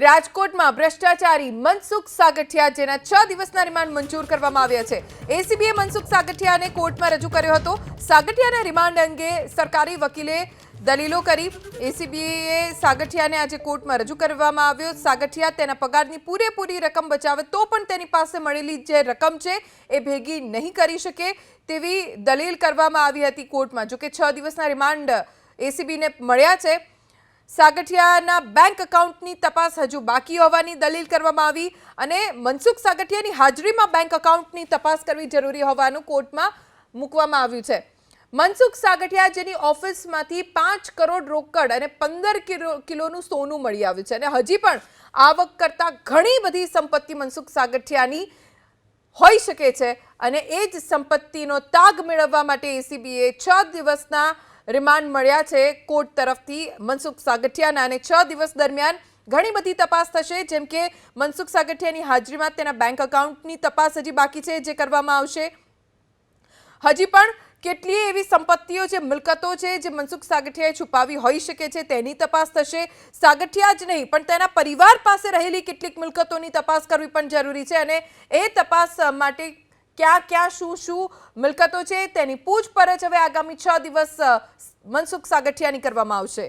રાજકોટમાં ભ્રષ્ટાચારી મનસુખ સાગઠિયા જેના 6 દિવસના રિમાન્ડ મંજૂર કરવામાં આવ્યા છે। એસીબીએ મનસુખ સાગઠિયાને કોર્ટમાં રજૂ કર્યો હતો। સાગઠિયાના રિમાન્ડ અંગે સરકારી વકીલે દલીલો કરી। એસીબીએ સાગઠિયાને આજે કોર્ટમાં રજૂ કરવામાં આવ્યો। સાગઠિયા તેના પગારની પૂરેપૂરી રકમ બચાવે તો પણ તેની પાસે મળેલી જે રકમ છે એ ભેગી નહીં કરી શકે તેવી દલીલ કરવામાં આવી હતી કોર્ટમાં। જો કે 6 દિવસના રિમાન્ડ એસીબીને મળ્યા છે। સાગઠિયાના બેંક એકાઉન્ટની તપાસ હજુ બાકી હોવાની દલીલ કરવામાં આવી અને મનસુખ સાગઠિયાની હાજરીમાં બેંક એકાઉન્ટની તપાસ કરવી જરૂરી હોવાનું કોર્ટમાં મૂકવામાં આવ્યું છે। મનસુખ સાગઠિયા જેની ઓફિસમાંથી 5 કરોડ રોકડ અને 15 કિલોનું સોનું મળી આવ્યું છે અને હજી પણ આવક કરતા ઘણી બધી સંપત્તિ મનસુખ સાગઠિયાની હોઈ શકે છે અને એ જ સંપત્તિનો તાગ મેળવવા માટે એસીબીએ 6 દિવસના રિમાન્ડ મળ્યા છે કોર્ટ તરફથી મનસુખ સાગઠિયાના અને 6 દિવસ દરમિયાન ઘણી બધી તપાસ થશે જેમ કે મનસુખ સાગઠિયાની હાજરીમાં તેના બેંક એકાઉન્ટની તપાસ હજી બાકી છે જે કરવામાં આવશે। હજી પણ કેટલી એવી સંપત્તિઓ છે મિલકતો છે જે મનસુખ સાગઠિયાએ છુપાવી હોઈ શકે છે તેની તપાસ થશે। સાગઠિયા જ નહીં પણ તેના પરિવાર પાસે રહેલી કેટલીક મિલકતોની તપાસ કરવી પણ જરૂરી છે અને એ તપાસ માટે क्या શું મિલકતો છે તેની પૂછપરછ હવે આગામી 6 દિવસ મનસુખ સાગઠિયાની કરવામાં આવશે।